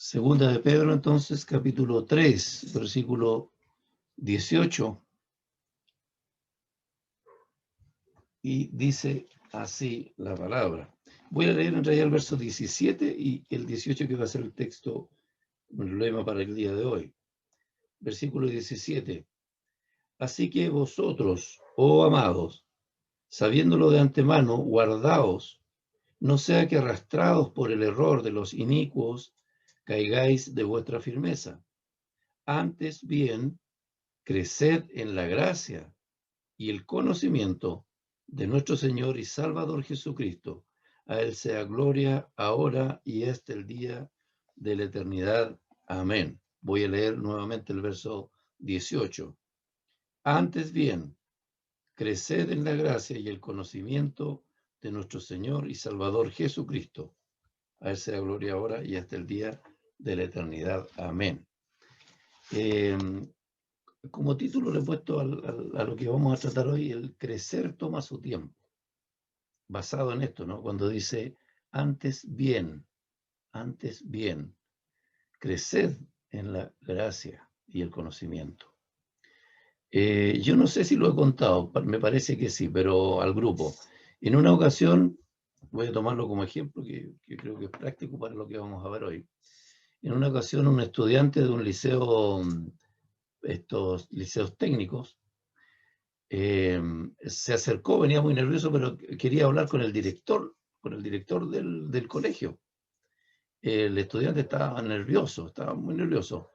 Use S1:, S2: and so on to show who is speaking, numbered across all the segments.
S1: Segunda de Pedro, entonces, capítulo 3, versículo 18. Y dice así la palabra. Voy a leer en realidad el verso 17 y el 18, que va a ser el texto, el lema para el día de hoy. Versículo 17. Así que vosotros, oh amados, sabiéndolo de antemano, guardaos, no sea que arrastrados por el error de los inicuos, caigáis de vuestra firmeza. Antes bien, creced en la gracia y el conocimiento de nuestro Señor y Salvador Jesucristo. A Él sea gloria ahora y hasta el día de la eternidad. Amén. Voy a leer nuevamente el verso 18. Antes bien, creced en la gracia y el conocimiento de nuestro Señor y Salvador Jesucristo. A Él sea gloria ahora y hasta el día de la eternidad. Amén. Como título le he puesto a lo que vamos a tratar hoy, el crecer toma su tiempo. Basado en esto, ¿no? Cuando dice, antes bien, creced en la gracia y el conocimiento. Yo no sé si lo he contado, me parece que sí, pero al grupo. En una ocasión, voy a tomarlo como ejemplo, que creo que es práctico para lo que vamos a ver hoy. En una ocasión, un estudiante de un liceo, estos liceos técnicos, se acercó, venía muy nervioso, pero quería hablar con el director del colegio. El estudiante estaba nervioso, estaba muy nervioso,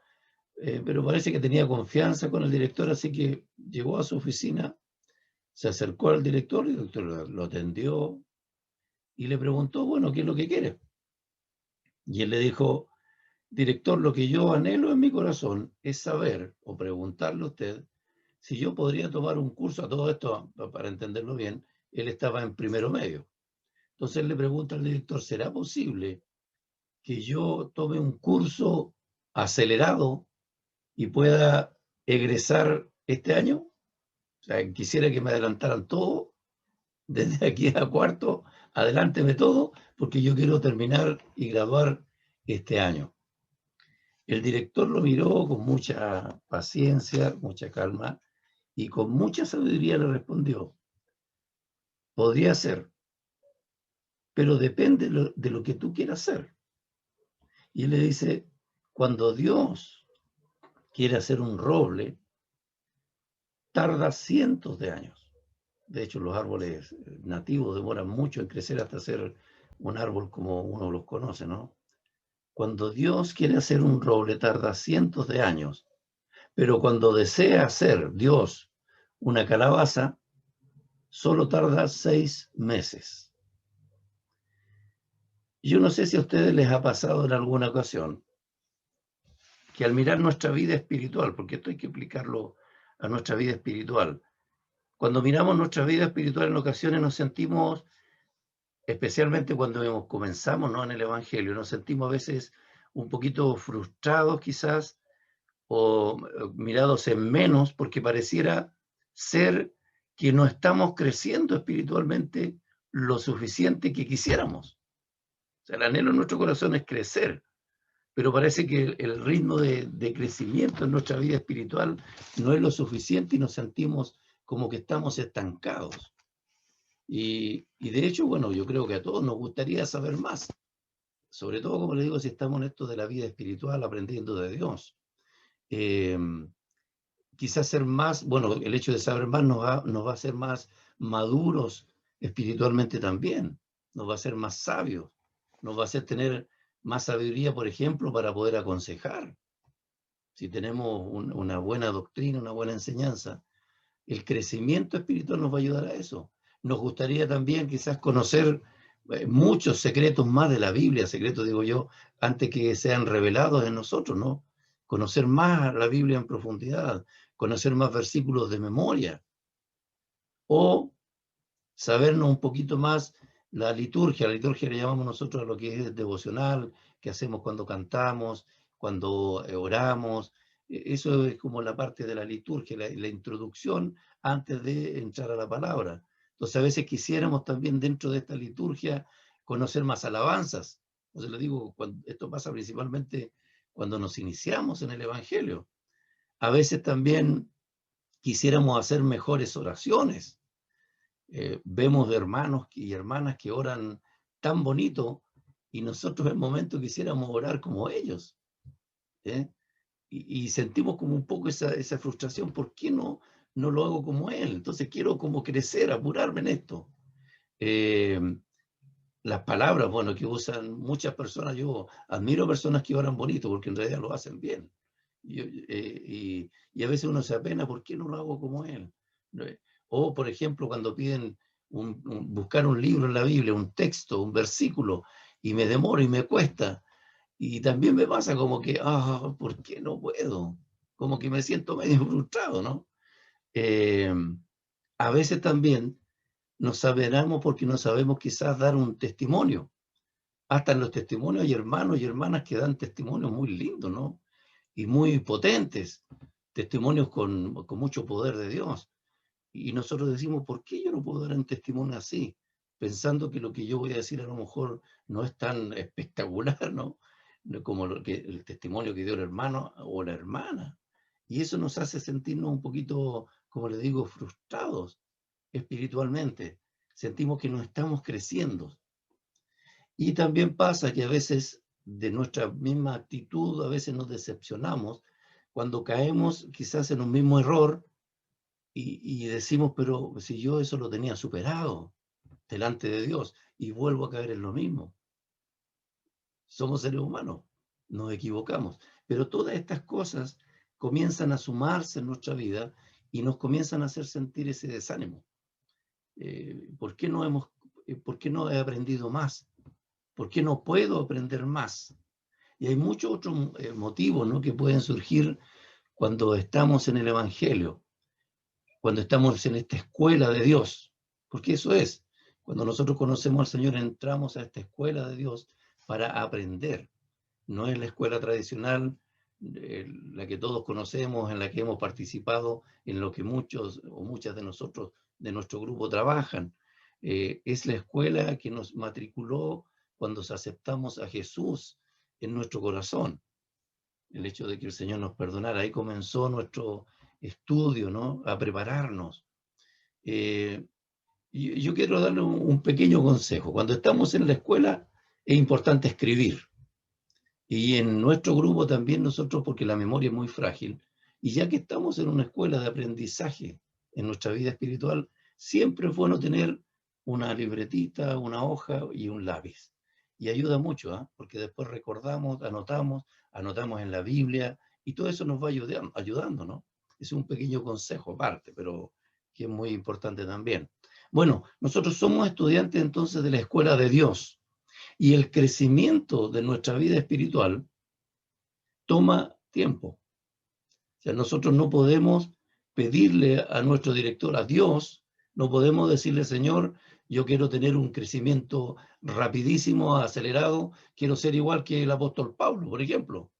S1: pero parece que tenía confianza con el director, así que llegó a su oficina, se acercó al director, y el director lo atendió y le preguntó, bueno, ¿qué es lo que quiere? Y él le dijo, director, lo que yo anhelo en mi corazón es saber o preguntarle a usted si yo podría tomar un curso. A todo esto, para entenderlo bien, él estaba en primero medio. Entonces él le pregunta al director, ¿será posible que yo tome un curso acelerado y pueda egresar este año? O sea, quisiera que me adelantaran todo, desde aquí a cuarto, adelánteme todo, porque yo quiero terminar y graduar este año. El director lo miró con mucha paciencia, mucha calma, y con mucha sabiduría le respondió, podría ser, pero depende de lo que tú quieras hacer. Y él le dice, cuando Dios quiere hacer un roble, tarda cientos de años. De hecho, los árboles nativos demoran mucho en crecer hasta ser un árbol como uno los conoce, ¿no? Cuando Dios quiere hacer un roble, tarda cientos de años. Pero cuando desea hacer Dios una calabaza, solo tarda 6 meses. Yo no sé si a ustedes les ha pasado en alguna ocasión que al mirar nuestra vida espiritual, porque esto hay que aplicarlo a nuestra vida espiritual, cuando miramos nuestra vida espiritual en ocasiones nos sentimos, especialmente cuando comenzamos, ¿no?, en el Evangelio, nos sentimos a veces un poquito frustrados quizás o mirados en menos porque pareciera ser que no estamos creciendo espiritualmente lo suficiente que quisiéramos. O sea, el anhelo en nuestro corazón es crecer, pero parece que el ritmo de crecimiento en nuestra vida espiritual no es lo suficiente y nos sentimos como que estamos estancados. Y de hecho, bueno, yo creo que a todos nos gustaría saber más, sobre todo, como les digo, si estamos en esto de la vida espiritual, aprendiendo de Dios. Quizás ser más, bueno, el hecho de saber más nos va a hacer más maduros espiritualmente también, nos va a hacer más sabios, nos va a hacer tener más sabiduría, por ejemplo, para poder aconsejar. Si tenemos una buena doctrina, una buena enseñanza, el crecimiento espiritual nos va a ayudar a eso. Nos gustaría también quizás conocer muchos secretos más de la Biblia, secretos digo yo, antes que sean revelados en nosotros, ¿no? Conocer más la Biblia en profundidad, conocer más versículos de memoria, o sabernos un poquito más la liturgia le llamamos nosotros a lo que es devocional, que hacemos cuando cantamos, cuando oramos. Eso es como la parte de la liturgia, la introducción antes de entrar a la palabra. Entonces a veces quisiéramos también dentro de esta liturgia conocer más alabanzas, Entonces le digo, esto pasa principalmente cuando nos iniciamos en el Evangelio. A veces también quisiéramos hacer mejores oraciones. Vemos hermanos y hermanas que oran tan bonito y nosotros en el momento quisiéramos orar como ellos. ¿Eh? Y sentimos como un poco esa frustración. ¿Por qué no lo hago como él? Entonces quiero como crecer, apurarme en esto. Las palabras, bueno, que usan muchas personas, yo admiro personas que oran bonito porque en realidad lo hacen bien. Y a veces uno se apena, ¿por qué no lo hago como él? O, por ejemplo, cuando piden buscar un libro en la Biblia, un texto, un versículo, y me demoro y me cuesta. Y también me pasa como que, ¿por qué no puedo? Como que me siento medio frustrado, ¿no? A veces también nos apenamos porque no sabemos quizás dar un testimonio. Hasta en los testimonios hay hermanos y hermanas que dan testimonios muy lindos, ¿no? Y muy potentes, testimonios con mucho poder de Dios. Y nosotros decimos, ¿por qué yo no puedo dar un testimonio así? Pensando que lo que yo voy a decir a lo mejor no es tan espectacular, ¿no? Como el testimonio que dio el hermano o la hermana. Y eso nos hace sentirnos un poquito, como le digo, frustrados espiritualmente. Sentimos que no estamos creciendo. Y también pasa que a veces de nuestra misma actitud, a veces nos decepcionamos cuando caemos quizás en un mismo error y decimos, pero si yo eso lo tenía superado delante de Dios y vuelvo a caer en lo mismo. Somos seres humanos, nos equivocamos, pero todas estas cosas comienzan a sumarse en nuestra vida y nos comienzan a hacer sentir ese desánimo. ¿Por qué por qué no he aprendido más? ¿Por qué no puedo aprender más? Y hay muchos otros motivos, ¿no?, que pueden surgir cuando estamos en el Evangelio, cuando estamos en esta escuela de Dios, porque eso es, cuando nosotros conocemos al Señor, entramos a esta escuela de Dios para aprender. No es la escuela tradicional, la que todos conocemos, en la que hemos participado, en lo que muchos o muchas de nosotros, de nuestro grupo, trabajan. Es la escuela que nos matriculó cuando aceptamos a Jesús en nuestro corazón. El hecho de que el Señor nos perdonara, ahí comenzó nuestro estudio, ¿no?, a prepararnos. Y yo quiero darle un pequeño consejo. Cuando estamos en la escuela es importante escribir. Y en nuestro grupo también nosotros, porque la memoria es muy frágil, y ya que estamos en una escuela de aprendizaje en nuestra vida espiritual, siempre es bueno tener una libretita, una hoja y un lápiz. Y ayuda mucho, porque después recordamos, anotamos en la Biblia, y todo eso nos va ayudando, ¿no? Es un pequeño consejo aparte, pero que es muy importante también. Bueno, nosotros somos estudiantes entonces de la escuela de Dios. Y el crecimiento de nuestra vida espiritual toma tiempo. O sea, nosotros no podemos pedirle a nuestro director, a Dios, no podemos decirle, Señor, yo quiero tener un crecimiento rapidísimo, acelerado, quiero ser igual que el apóstol Pablo, por ejemplo.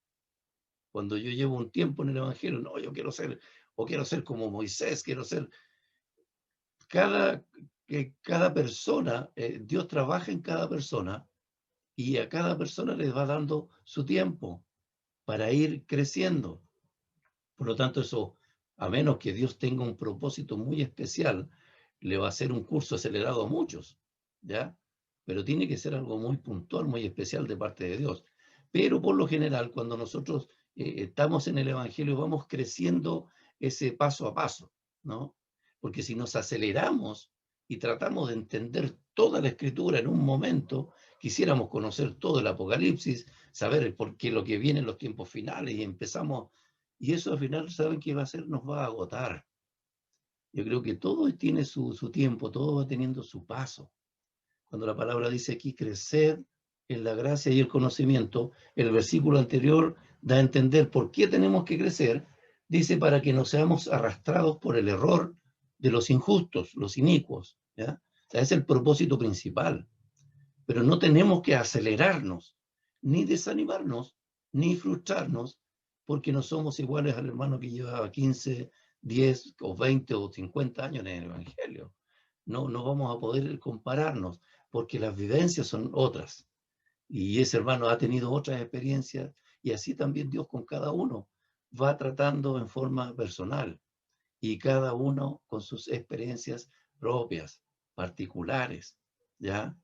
S1: Cuando yo llevo un tiempo en el Evangelio, no, yo quiero ser como Moisés, quiero ser... Cada persona, Dios trabaja en cada persona y a cada persona les va dando su tiempo para ir creciendo. Por lo tanto, eso, a menos que Dios tenga un propósito muy especial, le va a hacer un curso acelerado a muchos, ¿ya? Pero tiene que ser algo muy puntual, muy especial de parte de Dios. Pero por lo general, cuando nosotros estamos en el Evangelio, vamos creciendo ese paso a paso, ¿no? Porque si nos aceleramos y tratamos de entender toda la Escritura en un momento, quisiéramos conocer todo el Apocalipsis, saber por qué lo que viene en los tiempos finales, y empezamos, y eso al final, ¿saben qué va a hacer? Nos va a agotar. Yo creo que todo tiene su tiempo, todo va teniendo su paso. Cuando la palabra dice aquí, crecer en la gracia y el conocimiento, el versículo anterior da a entender por qué tenemos que crecer. Dice, para que no seamos arrastrados por el error de los injustos, los inicuos, ¿ya? O sea, es el propósito principal. Pero no tenemos que acelerarnos, ni desanimarnos, ni frustrarnos, porque no somos iguales al hermano que llevaba 15, 10 o 20 o 50 años en el Evangelio. No vamos a poder compararnos, porque las vivencias son otras. y ese hermano ha tenido otras experiencias, y así también Dios con cada uno va tratando en forma personal, y cada uno con sus experiencias propias, particulares, ¿ya?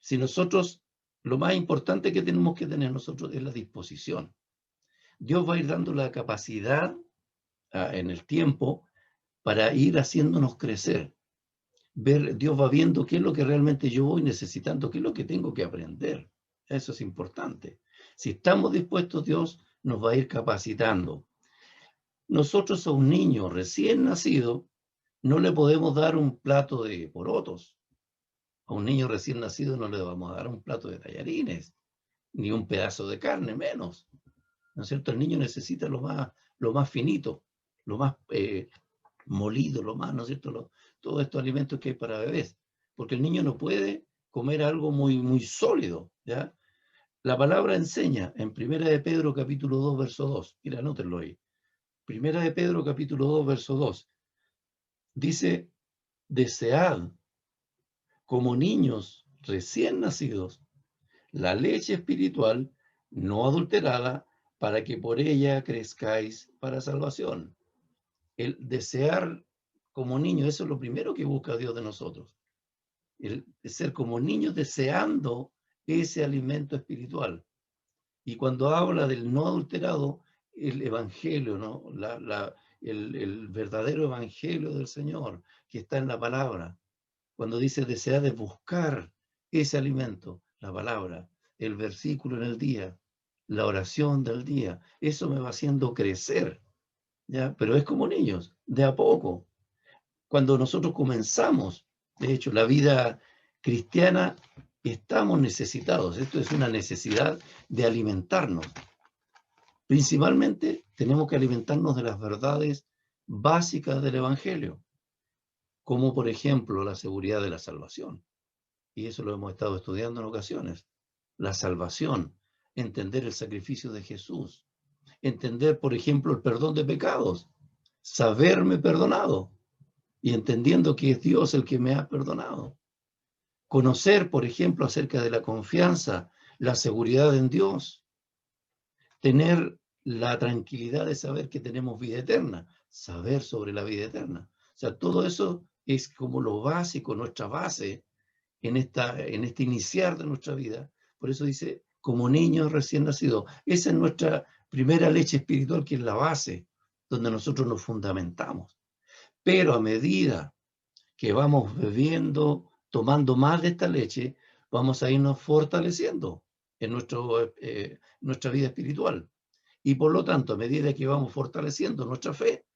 S1: Si nosotros, lo más importante que tenemos que tener nosotros es la disposición. Dios va a ir dando la capacidad en el tiempo para ir haciéndonos crecer. Dios va viendo qué es lo que realmente yo voy necesitando, qué es lo que tengo que aprender. Eso es importante. Si estamos dispuestos, Dios nos va a ir capacitando. Nosotros a un niño recién nacido no le podemos dar un plato de porotos. A un niño recién nacido no le vamos a dar un plato de tallarines, ni un pedazo de carne, menos. ¿No es cierto? El niño necesita lo más finito, lo más molido, lo más, ¿no es cierto? Todos estos alimentos que hay para bebés. Porque el niño no puede comer algo muy sólido, ¿ya? La palabra enseña en Primera de Pedro capítulo 2, verso 2. Mira, anótenlo ahí. Primera de Pedro capítulo 2, verso 2. Dice, desead como niños recién nacidos la leche espiritual no adulterada para que por ella crezcáis para salvación. El desear como niño, eso es lo primero que busca Dios de nosotros. El ser como niños deseando ese alimento espiritual. Y cuando habla del no adulterado, el evangelio, ¿no? El verdadero evangelio del Señor que está en la palabra. Cuando dice desear de buscar ese alimento, la palabra, el versículo en el día, la oración del día, eso me va haciendo crecer, ¿ya? Pero es como niños, de a poco. Cuando nosotros comenzamos, de hecho, la vida cristiana, estamos necesitados. Esto es una necesidad de alimentarnos. Principalmente tenemos que alimentarnos de las verdades básicas del Evangelio, como por ejemplo la seguridad de la salvación. Y eso lo hemos estado estudiando en ocasiones. La salvación, entender el sacrificio de Jesús, entender, por ejemplo, el perdón de pecados, saberme perdonado y entendiendo que es Dios el que me ha perdonado. Conocer, por ejemplo, acerca de la confianza, la seguridad en Dios, tener la tranquilidad de saber que tenemos vida eterna, saber sobre la vida eterna. O sea, todo eso es como lo básico, nuestra base en este iniciar de nuestra vida. Por eso dice, como niños recién nacidos. Esa es nuestra primera leche espiritual, que es la base, donde nosotros nos fundamentamos. Pero a medida que vamos bebiendo, tomando más de esta leche, vamos a irnos fortaleciendo en nuestra vida espiritual. Y por lo tanto, a medida que vamos fortaleciendo nuestra fe,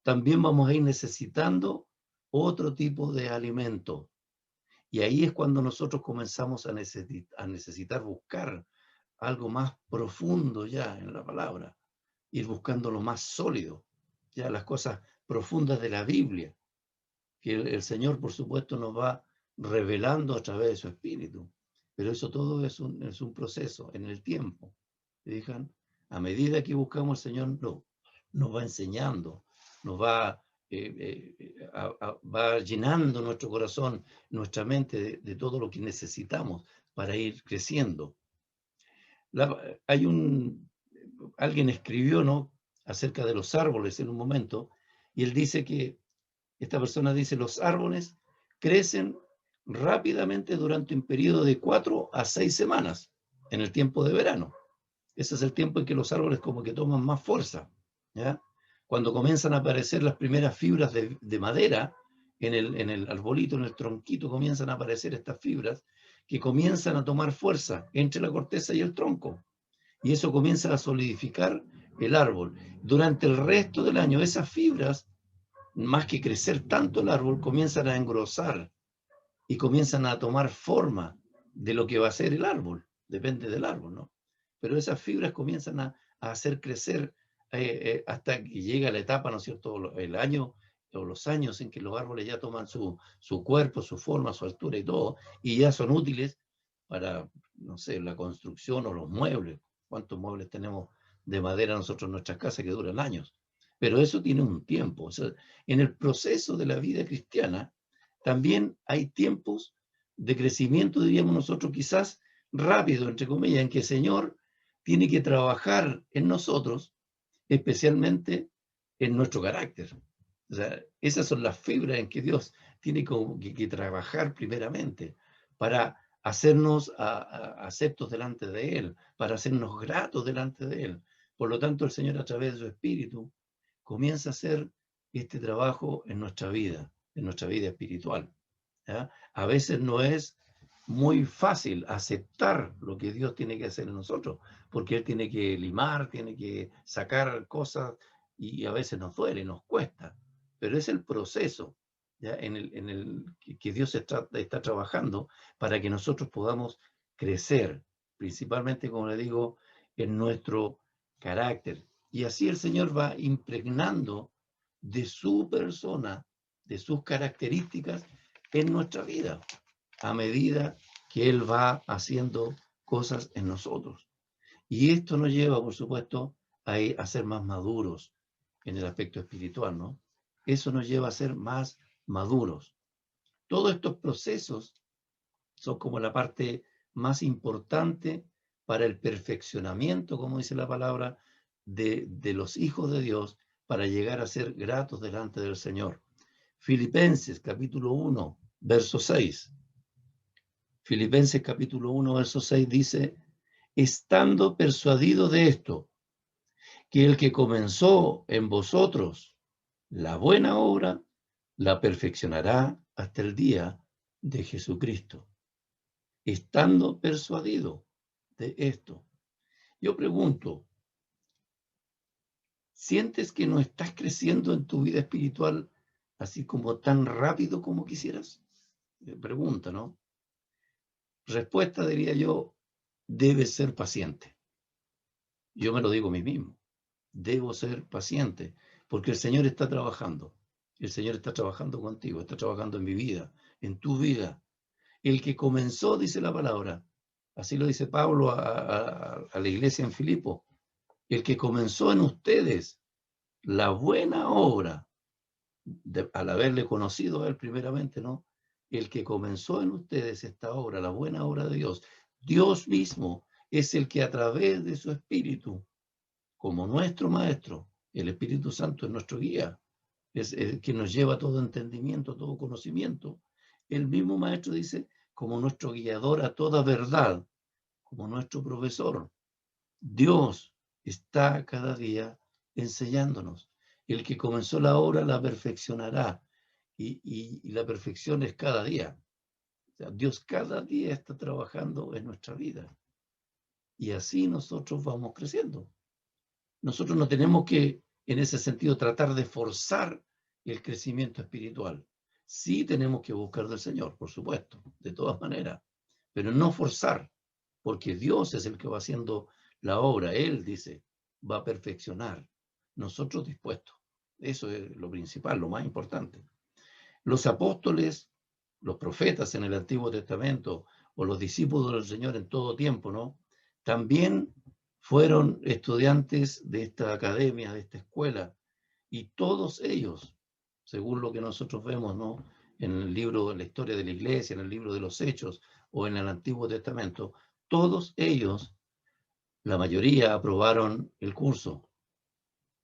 S1: también vamos a ir necesitando otro tipo de alimento. Y ahí es cuando nosotros comenzamos a necesitar buscar algo más profundo ya en la palabra, ir buscando lo más sólido, ya las cosas profundas de la Biblia, que el Señor, por supuesto, nos va revelando a través de su Espíritu. Pero eso todo es un proceso en el tiempo. ¿Fijan? A medida que buscamos, el Señor nos va enseñando, nos va, va llenando nuestro corazón, nuestra mente de todo lo que necesitamos para ir creciendo. Alguien escribió, ¿no?, acerca de los árboles en un momento, y él dice que esta persona dice, los árboles crecen rápidamente durante un periodo de 4 a 6 semanas, en el tiempo de verano. Ese es el tiempo en que los árboles como que toman más fuerza, ¿ya? Cuando comienzan a aparecer las primeras fibras de madera, en el arbolito, en el tronquito, comienzan a aparecer estas fibras que comienzan a tomar fuerza entre la corteza y el tronco. Y eso comienza a solidificar el árbol. Durante el resto del año, esas fibras, más que crecer tanto el árbol, comienzan a engrosar y comienzan a tomar forma de lo que va a ser el árbol. Depende del árbol, ¿no? Pero esas fibras comienzan a hacer crecer hasta que llega la etapa, ¿no es cierto?, el año o los años en que los árboles ya toman su cuerpo, su forma, su altura y todo, y ya son útiles para, no sé, la construcción o los muebles. ¿Cuántos muebles tenemos de madera nosotros en nuestras casas que duran años? Pero eso tiene un tiempo. O sea, en el proceso de la vida cristiana también hay tiempos de crecimiento, diríamos nosotros, quizás rápido, entre comillas, en que el Señor tiene que trabajar en nosotros, especialmente en nuestro carácter. O sea, esas son las fibras en que Dios tiene que trabajar primeramente para hacernos aceptos delante de Él, para hacernos gratos delante de Él. Por lo tanto, el Señor, a través de su Espíritu, comienza a hacer este trabajo en nuestra vida espiritual. ¿Ya? A veces no es muy fácil aceptar lo que Dios tiene que hacer en nosotros, porque Él tiene que limar, tiene que sacar cosas y a veces nos duele, nos cuesta, pero es el proceso, ¿ya? En el que Dios está trabajando para que nosotros podamos crecer, principalmente, como le digo, en nuestro carácter. Y así el Señor va impregnando de su persona, de sus características en nuestra vida, a medida que Él va haciendo cosas en nosotros. Y esto nos lleva, por supuesto, a ser más maduros en el aspecto espiritual, ¿no? Eso nos lleva a ser más maduros. Todos estos procesos son como la parte más importante para el perfeccionamiento, como dice la palabra, de los hijos de Dios para llegar a ser gratos delante del Señor. Filipenses capítulo 1, verso 6. Filipenses capítulo 1, verso 6 dice, estando persuadido de esto, que el que comenzó en vosotros la buena obra, la perfeccionará hasta el día de Jesucristo. Estando persuadido de esto. Yo pregunto, ¿sientes que no estás creciendo en tu vida espiritual así como tan rápido como quisieras? Pregunta, ¿no? Respuesta, diría yo, debes ser paciente. Yo me lo digo a mí mismo. Debo ser paciente, porque el Señor está trabajando. El Señor está trabajando contigo, está trabajando en mi vida, en tu vida. El que comenzó, dice la palabra, así lo dice Pablo a la iglesia en Filipo, el que comenzó en ustedes la buena obra, al haberle conocido a él primeramente, ¿no? El que comenzó en ustedes esta obra, la buena obra de Dios, Dios mismo es el que a través de su Espíritu, como nuestro Maestro, el Espíritu Santo es nuestro guía, es el que nos lleva todo entendimiento, todo conocimiento. El mismo Maestro dice, como nuestro guiador a toda verdad, como nuestro profesor. Dios está cada día enseñándonos. El que comenzó la obra la perfeccionará. Y la perfección es cada día. O sea, Dios cada día está trabajando en nuestra vida. Y así nosotros vamos creciendo. Nosotros no tenemos que, en ese sentido, tratar de forzar el crecimiento espiritual. Sí tenemos que buscar del Señor, por supuesto, de todas maneras, pero no forzar, porque Dios es el que va haciendo la obra. Él dice, va a perfeccionar. Nosotros dispuestos. Eso es lo principal, lo más importante. Los apóstoles, los profetas en el Antiguo Testamento o los discípulos del Señor en todo tiempo, ¿no? También fueron estudiantes de esta academia, de esta escuela, y todos ellos, según lo que nosotros vemos, ¿no? En el libro de la historia de la iglesia, en el libro de los Hechos o en el Antiguo Testamento, todos ellos, la mayoría aprobaron el curso,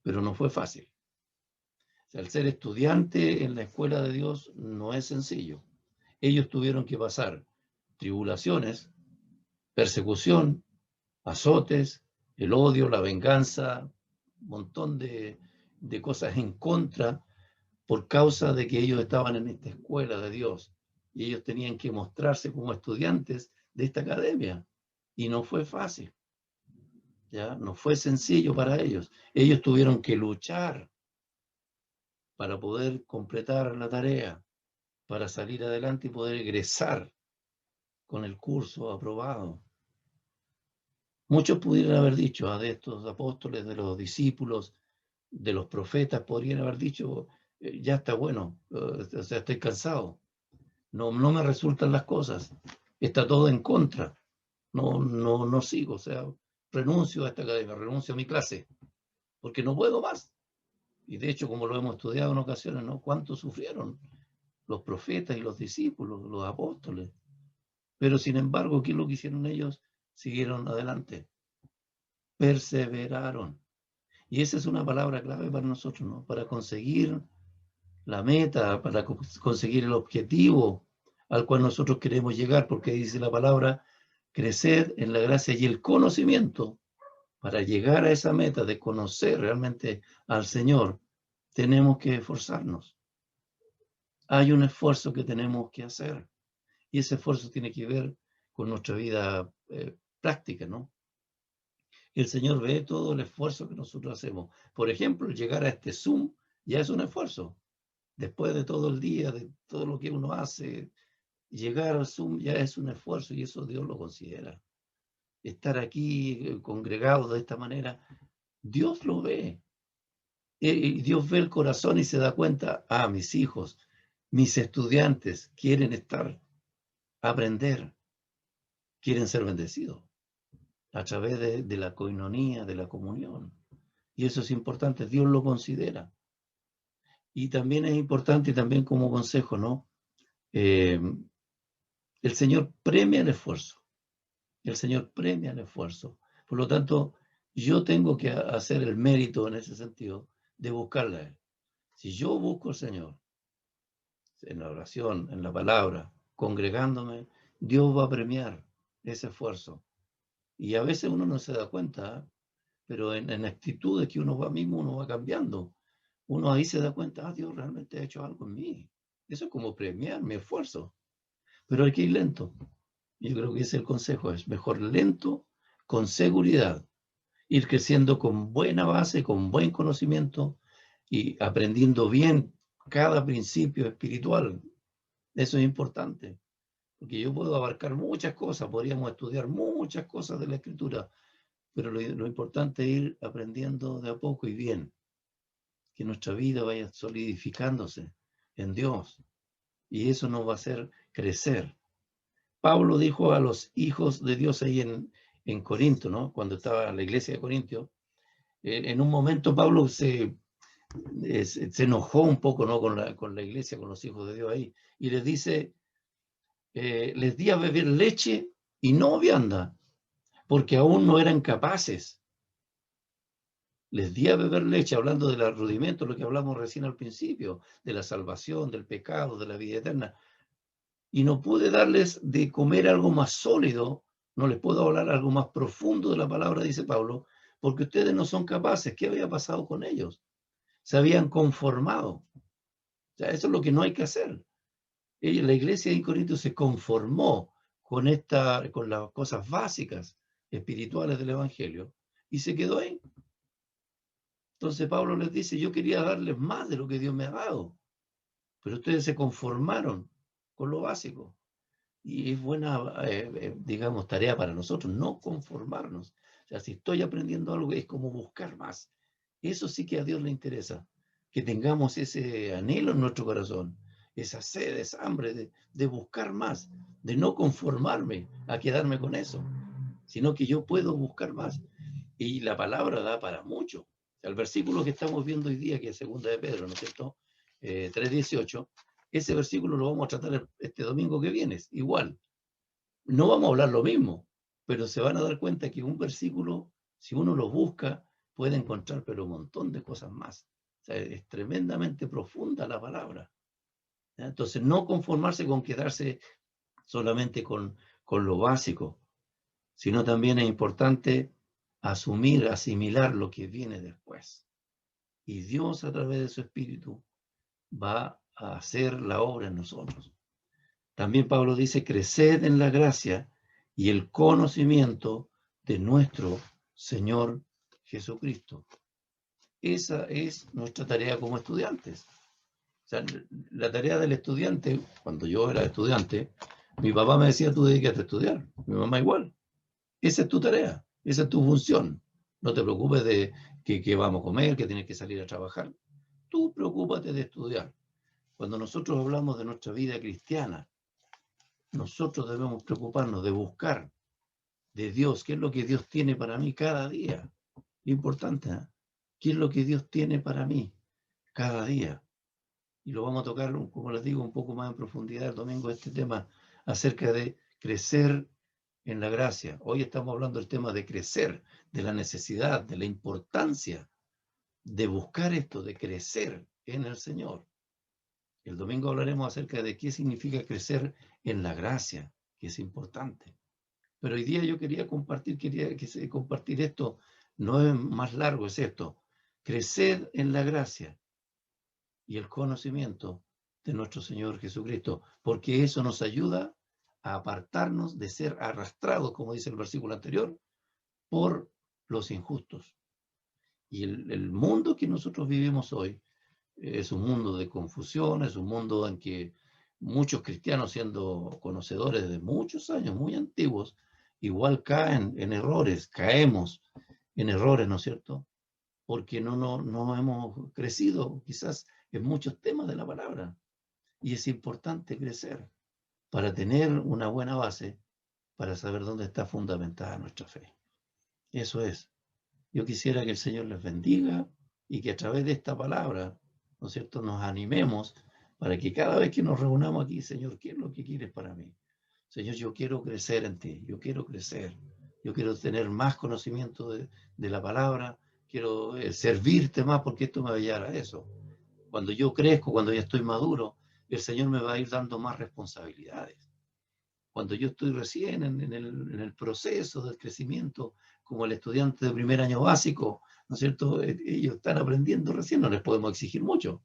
S1: pero no fue fácil. O sea, el ser estudiante en la escuela de Dios no es sencillo. Ellos tuvieron que pasar tribulaciones, persecución, azotes, el odio, la venganza, un montón de cosas en contra por causa de que ellos estaban en esta escuela de Dios y ellos tenían que mostrarse como estudiantes de esta academia. Y no fue fácil, ¿ya? No fue sencillo para ellos. Ellos tuvieron que luchar para poder completar la tarea, para salir adelante y poder egresar con el curso aprobado. Muchos pudieran haber dicho, de estos apóstoles, de los discípulos, de los profetas, podrían haber dicho, ya está bueno, o sea, estoy cansado, no me resultan las cosas, está todo en contra, no sigo, o sea, renuncio a esta academia, renuncio a mi clase, porque no puedo más. Y de hecho, como lo hemos estudiado en ocasiones, ¿no? ¿Cuánto sufrieron los profetas y los discípulos, los apóstoles? Pero sin embargo, ¿qué es lo que hicieron ellos? Siguieron adelante, perseveraron. Y esa es una palabra clave para nosotros, ¿no? Para conseguir la meta, para conseguir el objetivo al cual nosotros queremos llegar, porque dice la palabra, crecer en la gracia y el conocimiento. Para llegar a esa meta de conocer realmente al Señor, tenemos que esforzarnos. Hay un esfuerzo que tenemos que hacer, y ese esfuerzo tiene que ver con nuestra vida práctica, ¿no? El Señor ve todo el esfuerzo que nosotros hacemos. Por ejemplo, llegar a este Zoom ya es un esfuerzo. Después de todo el día, de todo lo que uno hace, llegar al Zoom ya es un esfuerzo y eso Dios lo considera. Estar aquí congregados de esta manera, Dios lo ve. Dios ve el corazón y se da cuenta, mis hijos, mis estudiantes quieren aprender, quieren ser bendecidos a través de la coinonía, de la comunión. Y eso es importante, Dios lo considera. Y también es importante, y también como consejo, ¿no? El Señor premia el esfuerzo. El Señor premia el esfuerzo. Por lo tanto, yo tengo que hacer el mérito en ese sentido de buscarle a Él. Si yo busco al Señor en la oración, en la palabra, congregándome, Dios va a premiar ese esfuerzo. Y a veces uno no se da cuenta, pero en actitudes que uno va mismo, uno va cambiando. Uno ahí se da cuenta, Dios realmente ha hecho algo en mí. Eso es como premiar mi esfuerzo. Pero hay que ir lento. Yo creo que ese es el consejo, es mejor lento, con seguridad, ir creciendo con buena base, con buen conocimiento y aprendiendo bien cada principio espiritual. Eso es importante, porque yo puedo abarcar muchas cosas, podríamos estudiar muchas cosas de la Escritura, pero lo importante es ir aprendiendo de a poco y bien, que nuestra vida vaya solidificándose en Dios, y eso nos va a hacer crecer. Pablo dijo a los hijos de Dios ahí en Corinto, ¿no? Cuando estaba en la iglesia de Corintio, en un momento Pablo se enojó un poco, ¿no? Con la iglesia, con los hijos de Dios ahí, y les dice, les di a beber leche y no vianda, porque aún no eran capaces. Les di a beber leche, hablando del rudimento, lo que hablamos recién al principio, de la salvación, del pecado, de la vida eterna. Y no pude darles de comer algo más sólido, no les puedo hablar algo más profundo de la palabra, dice Pablo, porque ustedes no son capaces. ¿Qué había pasado con ellos? Se habían conformado. O sea, eso es lo que no hay que hacer. La iglesia de Corinto se conformó con las cosas básicas espirituales del Evangelio y se quedó ahí. Entonces Pablo les dice, yo quería darles más de lo que Dios me ha dado, pero ustedes se conformaron con lo básico. Y es buena, digamos, tarea para nosotros, no conformarnos. O sea, si estoy aprendiendo algo, es como buscar más. Eso sí que a Dios le interesa, que tengamos ese anhelo en nuestro corazón, esa sed, esa hambre de buscar más, de no conformarme a quedarme con eso, sino que yo puedo buscar más. Y la palabra da para mucho. El versículo que estamos viendo hoy día, que es segunda de Pedro, ¿no es cierto? 3:18, ese versículo lo vamos a tratar este domingo que viene, igual. No vamos a hablar lo mismo, pero se van a dar cuenta que un versículo, si uno lo busca, puede encontrar pero un montón de cosas más. O sea, es tremendamente profunda la palabra. ¿Ya? Entonces, no conformarse con quedarse solamente con lo básico, sino también es importante asumir, asimilar lo que viene después. Y Dios, a través de su Espíritu, va a hacer la obra en nosotros. También Pablo dice, creced en la gracia y el conocimiento de nuestro Señor Jesucristo. Esa es nuestra tarea como estudiantes. O sea, la tarea del estudiante, cuando yo era estudiante, mi papá me decía, tú dedícate a estudiar. Mi mamá igual. Esa es tu tarea, esa es tu función. No te preocupes de qué vamos a comer, que tienes que salir a trabajar. Tú preocúpate de estudiar. Cuando nosotros hablamos de nuestra vida cristiana, nosotros debemos preocuparnos de buscar de Dios, qué es lo que Dios tiene para mí cada día. Importante, ¿eh? ¿Qué es lo que Dios tiene para mí cada día? Y lo vamos a tocar, como les digo, un poco más en profundidad el domingo, este tema acerca de crecer en la gracia. Hoy estamos hablando del tema de crecer, de la necesidad, de la importancia de buscar esto, de crecer en el Señor. El domingo hablaremos acerca de qué significa crecer en la gracia, que es importante. Pero hoy día yo quería compartir esto, no es más largo, es esto: crecer en la gracia y el conocimiento de nuestro Señor Jesucristo, porque eso nos ayuda a apartarnos de ser arrastrados, como dice el versículo anterior, por los injustos. Y el mundo que nosotros vivimos hoy es un mundo de confusión, es un mundo en que muchos cristianos, siendo conocedores de muchos años, muy antiguos, igual caen en errores, caemos en errores, ¿no es cierto? Porque no hemos crecido quizás en muchos temas de la palabra. Y es importante crecer para tener una buena base, para saber dónde está fundamentada nuestra fe. Eso es. Yo quisiera que el Señor les bendiga y que a través de esta palabra, ¿no es cierto?, nos animemos para que cada vez que nos reunamos aquí: Señor, ¿qué es lo que quieres para mí? Señor, yo quiero crecer en ti, yo quiero crecer, yo quiero tener más conocimiento de la palabra, quiero servirte más, porque esto me va a llevar a eso. Cuando yo crezco, cuando ya estoy maduro, el Señor me va a ir dando más responsabilidades. Cuando yo estoy recién en el proceso del crecimiento, como el estudiante de primer año básico, ¿no es cierto? Ellos están aprendiendo recién, no les podemos exigir mucho,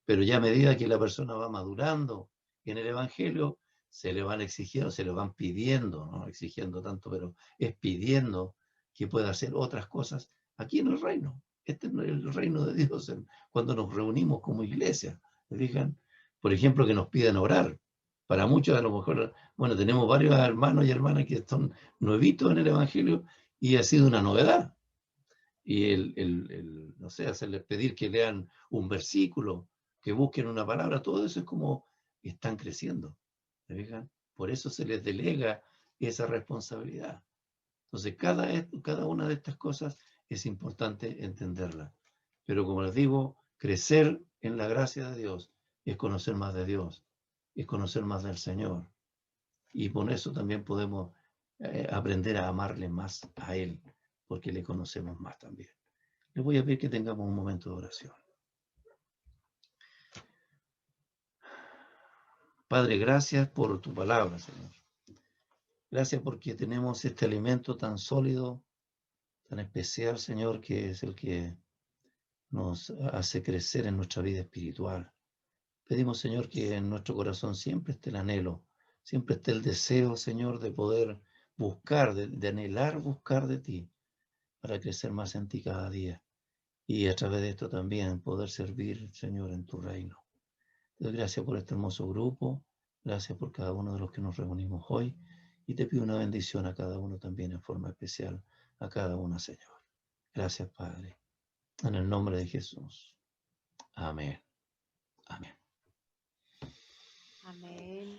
S1: pero ya a medida que la persona va madurando en el Evangelio, se le van exigiendo, se le van pidiendo, no exigiendo tanto, pero es pidiendo que pueda hacer otras cosas aquí en el reino. Este es el reino de Dios cuando nos reunimos como iglesia. ¿Me fijan? Por ejemplo, que nos pidan orar. Para muchos, a lo mejor, bueno, tenemos varios hermanos y hermanas que son nuevitos en el Evangelio y ha sido una novedad. Y no sé, hacerles pedir que lean un versículo, que busquen una palabra, todo eso es como están creciendo. ¿Me fijan? Por eso se les delega esa responsabilidad. Entonces, cada una de estas cosas es importante entenderla. Pero como les digo, crecer en la gracia de Dios es conocer más de Dios, es conocer más del Señor. Y por eso también podemos aprender a amarle más a Él, porque le conocemos más también. Les voy a pedir que tengamos un momento de oración. Padre, gracias por tu palabra, Señor. Gracias porque tenemos este alimento tan sólido, tan especial, Señor, que es el que nos hace crecer en nuestra vida espiritual. Pedimos, Señor, que en nuestro corazón siempre esté el anhelo, siempre esté el deseo, Señor, de poder buscar, de anhelar buscar de ti, para crecer más en ti cada día. Y a través de esto también poder servir, Señor, en tu reino. Te doy gracias por este hermoso grupo, gracias por cada uno de los que nos reunimos hoy, y te pido una bendición a cada uno también en forma especial, a cada una, Señor. Gracias, Padre. En el nombre de Jesús. Amén. Amén.
S2: Amén.